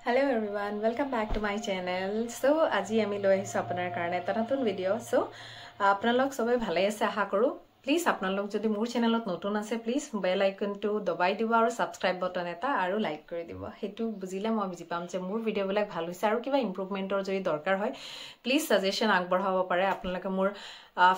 Hello everyone, welcome back to my channel. So আজি আমি লৈ আহিছো আপোনাৰ কাৰণে এটা নতুন ভিডিও। সো আপোনালোক সবাই ভালে আছে আশা কৰো। প্লিজ আপোনালোক যদি মোৰ চেনেলত নতুন আছে প্লিজ বেল আইকনটো দবাই দিব আৰু সাবস্ক্ৰাইব বাটন এটা আৰু লাইক কৰি দিব। হেতু বুজিলে মই বুজি পাম যে মোৰ ভিডিও বিলাক ভাল হৈছে আৰু কিবা ইমপ্ৰুভমেন্টৰ যদি দৰকাৰ হয় প্লিজ সাজেশন আগবঢ়াব পাৰে। আপোনালোকে মোৰ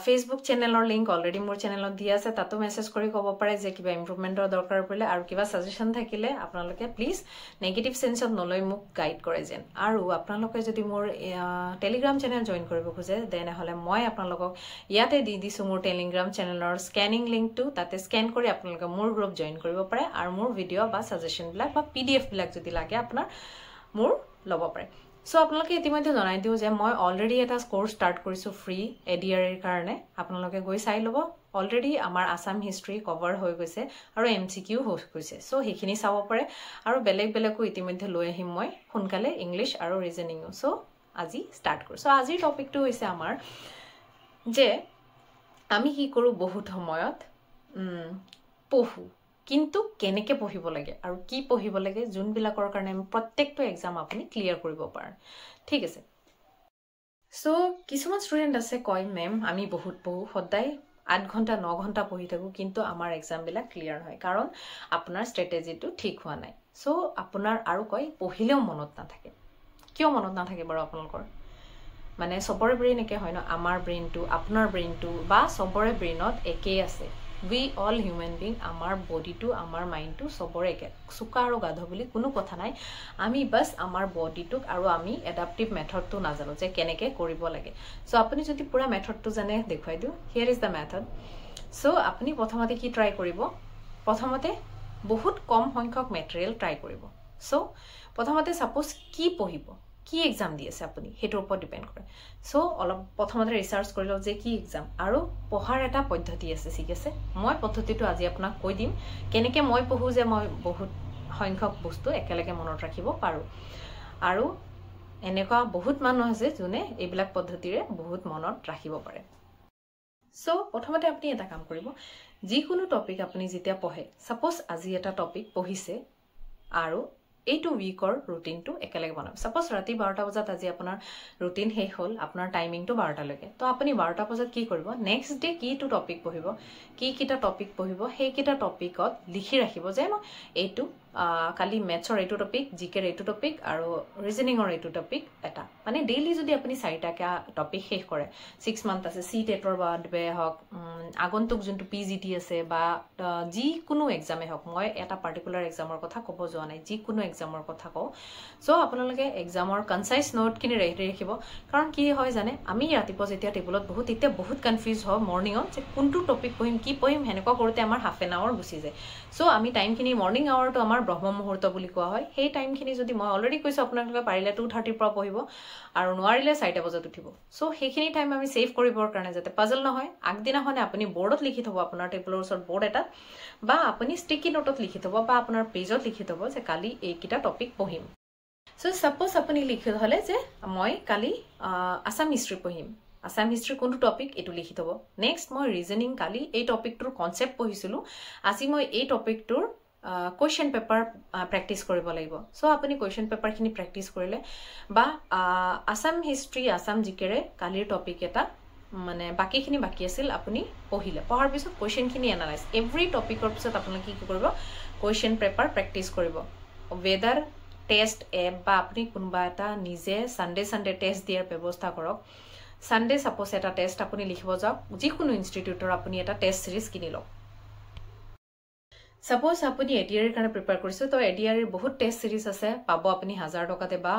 Facebook চেনেলৰ লিংক অলৰেডি মোৰ চেনেলত দিয়া আছে, তাতো মেসেজ কৰি ক'ব পাৰে যে কিবা ইমপ্ৰুভমেন্টৰ দৰকাৰ পৰে আৰু কিবা সাজেশন থাকিলে আপোনালোকে প্লিজ নেগেটিভ সেন্সত নলৈ মোক গাইড কৰে যেন। আৰু আপোনালোকে যদি মোৰ টেলিগ্ৰাম চেনেল জয়েন কৰিব খোজে দেন হলে মই আপোনালোকক ইয়াতে দি দিছো মোৰ টেলিগ্ৰাম চেনেলৰ স্ক্যানিং লিংকটো, তাতে স্ক্যান কৰি আপোনালোকে মোৰ গ্ৰুপ জয়েন কৰিব পাৰে আৰু মোৰ ভিডিও বা সাজেশন বিলাক বা পিডিএফ বিলাক যদি লাগে আপোনাৰ মোৰ ল'ব পাৰে। সো আপোনালোকে ইতিমধ্যে জনাই দিও যে মই অলৰেডি এটা কোৰ্স স্টাৰ্ট কৰিছো ফ্ৰী এডিআৰ এৰ কাৰণে। আপোনালোকে গৈ চাই ল'ব। অলৰেডি আমাৰ আসাম হিষ্ট্ৰী কভাৰ হৈ গৈছে আৰু এমসিকিউ হৈ গৈছে। সো হেখিনি চাব পাৰে আৰু বেলেগ বেলেগকো ইতিমধ্যে লৈ আহিম মই সোনকালে ইংলিশ আৰু ৰিজনিংও। সো আজি স্টাৰ্ট কৰো। সো আজিৰ টপিকটো হৈছে আমাৰ যে আমি কি কৰো বহুত সময়ত পঢ়ো, কিন্তু কেনেকে পঢ়িব লাগে আৰু কি পঢ়িব লাগে যোনবিলাকৰ কাৰণে আমি প্ৰত্যেকটো এক্সাম আপুনি ক্লিয়াৰ কৰিব পাৰে। ঠিক আছে। সো কিছুমান স্টুডেন্ট আছে কয় মেম আমি বহুত পঢ়ো, সদায় 8 ঘন্টা 9 ঘন্টা পঢ়ি থাকো, কিন্তু আমাৰ এক্সাম বিলাক ক্লিয়াৰ হয় কাৰণ আপোনাৰ স্ট্ৰেটেজিটো ঠিক হোৱা নাই। সো আপোনাৰ আৰু কয় পঢ়িলেও মনত নাথাকে। কিয় মনত নাথাকে বাৰু আপোনালোকৰ? মানে সবৰে ব্ৰেইন একে হয় ন, আমাৰ ব্ৰেইনটো আপোনাৰ ব্ৰেইনটো বা সবৰে ব্ৰেইনত একেই আছে। We all human being, আমাৰ বডিটো আমাৰ মাইন্ডটো সবৰে একে, চুকা আৰু গাধ বুলি কোনো কথা নাই। আমি বাস আমাৰ বডিটোক আৰু আমি এডাপটিভ মেথডটো নাজানো যে কেনেকে কৰিব লাগে। সো আপুনি যদি পুৰা মেথডটো জানে দেখুৱাই দিও। হিয়াৰ ইজ দা মেথড। সো আপুনি প্ৰথমতে কি ট্ৰাই কৰিব? প্ৰথমতে বহুত কম সংখ্যক মেটেৰিয়েল ট্ৰাই কৰিব। সো প্ৰথমতে সাপোজ কি পঢ়িব, কি এক্সাম দি আছে আপুনি হেটোৰ ওপৰত ডিপেন্ড কৰে। সো অলপ প্ৰথমতে ৰিসাৰ্চ কৰি লওক যে কি এক্সাম আৰু পঢ়াৰ এটা পদ্ধতি আছে। ঠিক আছে, মই পদ্ধতিটো আজি আপোনাক কৈ দিম কেনেকে মই পঢ়ো যে মই বহুত সংখ্যক বস্তু একেলগে মনত ৰাখিব পাৰো। আৰু এনেকুৱা বহুত মানুহ আছে যোনে এইবিলাক পদ্ধতিৰে বহুত মনত ৰাখিব পাৰে। সো প্ৰথমতে আপুনি এটা কাম কৰিব, যিকোনো টপিক আপুনি যেতিয়া পঢ়ে, সাপোজ আজি এটা টপিক পঢ়িছে আৰু এইটো উইকৰ ৰুটিনটো একেলগে বনাব। সাপোজ ৰাতি 12টা বজাত আজি আপোনাৰ ৰুটিন শেষ হ'ল, আপোনাৰ টাইমিংটো 12টা লৈকে। তো আপুনি 12টা বজাত কি কৰিব, নেক্সট ডে কিটো টপিক পঢ়িব, কি কিটা টপিক পঢ়িব, সেই কিটা টপিকত লিখি ৰাখিব যে মই এইটো কালি মেথছৰ এইটো টপিক, জিকেৰ এইটো টপিক আৰু ৰিজনিংৰ এইটো টপিক এটা। মানে ডেইলি যদি আপুনি 4টা টপিক শেষ কৰে, 6 মান্থ আছে, সি টেটৰ বাবে হওক, আগন্তুক যোনটো পিজিটি আছে বা যিকোনো এক্সামে হওক, মই এটা পাৰ্টিকুলাৰ এক্সামৰ কথা ক'ব যোৱা নাই, যিকোনো এক্সামৰ কথা কওঁ। সো আপোনালোকে এক্সামৰ কনসাইজ নোটখিনি ৰেডি ৰাখিব। কাৰণ কি হয় জানে, আমি ৰাতিপুৱা যেতিয়া টেবুলত বহুত তেতিয়া বহুত কনফিউজ হয় মৰ্নিঙত যে কোনটো টপিক পঢ়িম কি পঢ়িম, হেনেকুৱা কৰোতে আমাৰ হাফ এন আৱাৰ গুচি যায়। সো আমি টাইমখিনি মৰ্নিং আৱাৰটো আমাৰ ব্ৰহ্ম মুহূৰ্ত বুলি কোৱা হয়। সেই টাইমখিনি যদি মই অলৰেডি কৈছো আপোনালোকে পাৰিলে 2:30 পৰা পঢ়িব আৰু নোৱাৰিলে 4টা বজাত উঠিব। সো সেইখিনি টাইম আমি সেভ কৰিবৰ কাৰণে যাতে পাজল নহয়, আগদিনাখনে আপুনি বৰ্ডত লিখি থব, আপোনাৰ টেবুলৰ ওচৰত বৰ্ড এটা বা আপুনি ষ্টিকি নোটত লিখি থব বা আপোনাৰ পেজত লিখি থব যে কালি এইকিটা টপিক পঢ়িম। সো সাপোজ আপুনি লিখি থলে যে মই কালি আসাম হিষ্ট্ৰী পঢ়িম, আসাম হিষ্ট্ৰী কোনটো টপিক এইটো লিখি থব। নেক্সট মই ৰিজনিং কালি এই টপিকটোৰ কনসেপ্ট পঢ়িছিলো, আজি মই এই টপিকটোৰ কুৱেশ্যন পেপাৰ প্ৰেক্টিছ কৰিব লাগিব। সো আপুনি কুৱেশ্যন পেপাৰখিনি প্ৰেক্টিছ কৰিলে বা আসাম হিষ্ট্ৰী আসাম জিকেৰে কালিৰ টপিক এটা মানে বাকিখিনি বাকি আছিল আপুনি পঢ়িলে, পঢ়াৰ পিছত কুৱেশ্যনখিনি এনালাইজ এভৰি টপিকৰ পিছত আপোনালোকে কি কৰিব, কুৱেশ্যন পেপাৰ প্ৰেক্টিছ কৰিব। ওয়েদাৰ টেষ্ট এপ বা আপুনি কোনোবা এটা নিজে সানডে টেষ্ট দিয়াৰ ব্যৱস্থা কৰক। সানডে সাপোজ এটা টেষ্ট আপুনি লিখিব যাওক, যিকোনো ইনষ্টিটিউটৰ আপুনি এটা টেষ্ট সিৰিজ কিনি লওক। সাপোজ আপুনি এডিআৰ কাৰণে প্ৰিপেয়াৰ কৰিছে, তো এডিআৰ বহুত টেষ্ট সিৰিজ আছে, পাব আপুনি 1000 টকাতে বা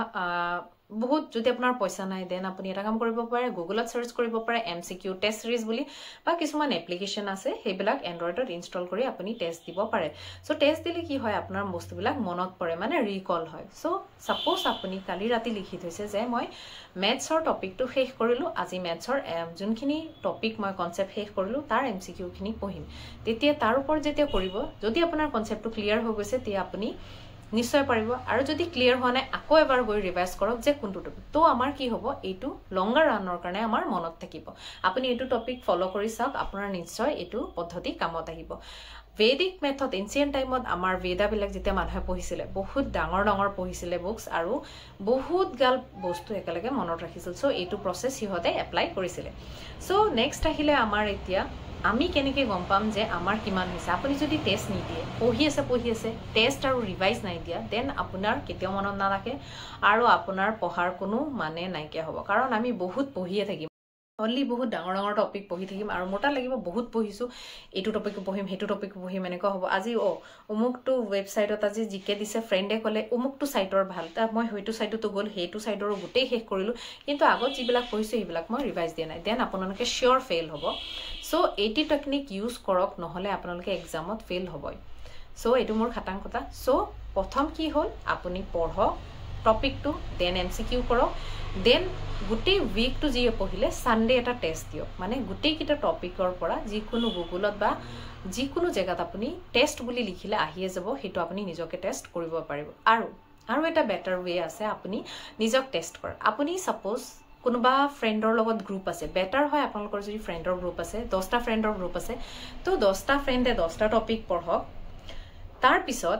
বহুত যদি আপোনাৰ পইচা নাই দেন আপুনি এটা কাম কৰিব পাৰে, গুগলত সাৰ্চ কৰিব পাৰে এমসিকিউ টেষ্ট সিৰিজ বুলি, বা কিছুমান এপ্লিকেশন আছে সেইবিলাক এন্ড্ৰইডত ইনষ্টল কৰি আপুনি টেষ্ট দিব পাৰে। সো টেষ্ট দিলে কি হয়, আপোনাৰ বস্তুবিলাক মনত পৰে, মানে ৰিকল হয়। সো সাপোজ আপুনি কালি ৰাতি লিখি থৈছে যে মই মেথছৰ টপিকটো শেষ কৰিলো, আজি মেথছৰ যোনখিনি টপিক মই কনসেপ্ট শেষ কৰিলো তাৰ এমসিকিউ খিনি পঢ়িম। তেতিয়া তাৰ ওপৰত যেতিয়া কৰিব, যদি আপোনাৰ কনসেপ্টটো ক্লিয়াৰ হৈ গৈছে তেতিয়া আপুনি নিশ্চয় পাৰিব। আৰু যদি ক্লিয়াৰ হোৱা নাই আকৌ এবাৰ গৈ ৰিভাইজ কৰক যে কোনটো টপিক। তো আমাৰ কি হ'ব, এইটো লংগাৰ ৰানৰ কাৰণে আমাৰ মনত থাকিব। আপুনি এইটো টপিক ফলো কৰি চাওক, আপোনাৰ নিশ্চয় এইটো পদ্ধতি কামত আহিব। Vedic method ancient time od amar Veda bilak jete manhe pohisile bahut dangor pohisile books aru bahut gal bostu ekalage monot rakhisil so etu process hihote apply korisile so next ahile amar etia আমি কেনেকে গম পাম যে আমার কিমান হৈছে আপুনি যদি টেস্ট নি দিয়ে পঢ়ি আছে টেস্ট আৰু ৰিভাইজ নাই দিয়া দেন আপোনাৰ কেতিয়াও মনত নাৰাখে আৰু আপোনাৰ পঢ়াৰ কোনো মানে নাইকিয়া হ'ব কাৰণ আমি বহুত পঢ়িয়ে থাকিম only বহুত ডাঙৰ টপিক পঢ়ি থাকিম আৰু মোটা লাগিব বহুত পঢ়িছো এটো টপিক পঢ়িম হেটো টপিক পঢ়িম এনেকৈ হ'ব আজি উমুকটো ওয়েবসাইটত আজি জিকে দিছে ফ্ৰেন্ডে কলে উমুকটো সাইটৰ ভাল তা মই হয়তো সাইটটো গল হেটো সাইটৰ গুটেই শেষ কৰিলো কিন্তু আগত যিবিলাক পঢ়িছো সেইবিলাক মই ৰিভাইজ দিয়া নাই দেন আপোনালোকে শিওৰ ফেইল হ'ব সো 80 টেকনিক ইউজ কৰক নহলে আপোনালোকে এক্সামত ফেইল হ'বই সো এটো মোৰ খাটাংকতা সো প্ৰথম কি হ'ল আপুনি পঢ়ক টপিকটো দেন এমসিকিউ কৰক দেন গুটি উইক টু জি পঢ়িলে সানডে এটা টেস্ট দিও মানে গুটি কিটা টপিকৰ পৰা যিকোনো গুগলত বা যিকোনো জায়গাত আপুনি টেস্ট বুলি লিখিলে আহিয়ে যাব হেটো আপুনি নিজকে টেস্ট কৰিব পাৰিব আৰু এটা বেটাৰ ওয়ে আছে আপুনি নিজক টেস্ট কৰ আপুনি সাপোজ কোনোবা ফ্ৰেন্ডৰ লগত গ্ৰুপ আছে বেটাৰ হয় আপোনালোকৰ যদি ফ্ৰেন্ডৰ গ্ৰুপ আছে 10টা ফ্ৰেন্ডৰ গ্ৰুপ আছে তো 10টা ফ্ৰেন্ডে 10টা টপিক পঢ়ক তাৰ পিছত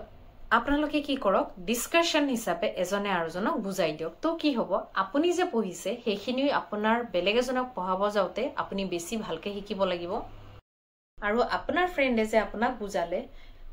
আপোনালোকে কি কৰক ডিসকাশন হিচাপে এজনে আৰজনক বুজাই দিয়ক তো কি হ'ব আপুনি যে পঢ়িছে হেখিনি আপোনাৰ বেলেগ এজনক পঢ়াব যাওতে আপুনি বেছি ভালকে শিকিব লাগিব আৰু আপোনাৰ ফ্ৰেন্ডে যে আপোনাক বুজালে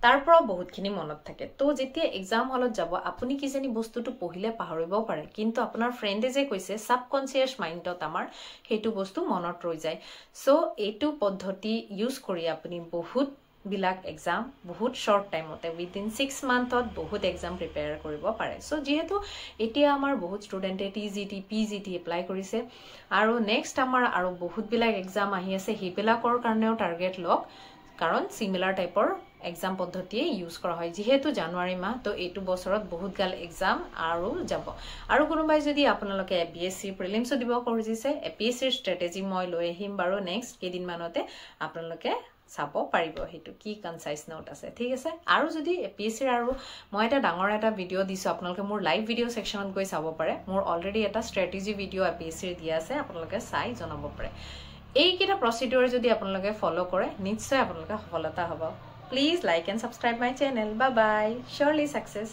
তাৰ পৰা বহুতখিনি মনত থাকে তো যেতিয়া এক্সাম হলত যাব আপুনি কি জানি বস্তুটো পঢ়িলে পাহৰিবও পাৰে কিন্তু আপোনাৰ ফ্ৰেন্ডে যে কৈছে সাবকনসিয়াস মাইন্ডত আমাৰ হেতু বস্তু মনত ৰৈ যায় সো এটো পদ্ধতি ইউজ কৰি আপুনি বহুত বিলাক এক্সাম বহুত শৰ্ট টাইমতে উইদিন 6 মান্থত বহুত এক্সাম প্ৰিপেয়াৰ কৰিব পাৰে সো যেহেতু এতিয়া আমাৰ বহুত ষ্টুডেন্টে টিজিটি পিজিটি এপ্লাই কৰিছে আৰু নেক্সট আমাৰ আৰু বহুত বিলাক এক্সাম আহি আছে হিবিলাকৰ কাৰণেও টাৰ্গেট লক কাৰণ সিমিলাৰ টাইপৰ এক্সাম পদ্ধতিয়ে ইউজ কৰা হয় যেহেতু জানুৱাৰী মাহ তো এটো বছৰত বহুত গাল এক্সাম আৰু যাব আৰু কোনোবাই যদি আপোনালোকে এপিএসসি প্ৰিলিমছ দিব কৰিছে এপিএসসিৰ ষ্ট্ৰেটেজি মই লৈ আহিম বাৰু নেক্সট কেদিন মানতে আপোনালোকে সাপো পাৰিব হেতু কি কনসাইজ নোট আছে ঠিক আছে আৰু যদি এপিএসসিৰ আৰু মই এটা ডাঙৰ এটা ভিডিও দিছো আপোনালোকে মোৰ লাইভ ভিডিও সেকশনত গৈ চাব পাৰে মোৰ অলৰেডি এটা ষ্ট্ৰেটেজি ভিডিও এপিএসসিৰ দিয়া আছে আপোনালোকে চাই জনাব পাৰে এই কিটা প্ৰসিডিউৰ যদি আপোনালোকে ফলো কৰে নিশ্চয় আপোনালোকে সফলতা হ'ব please like and subscribe my channel bye bye surely success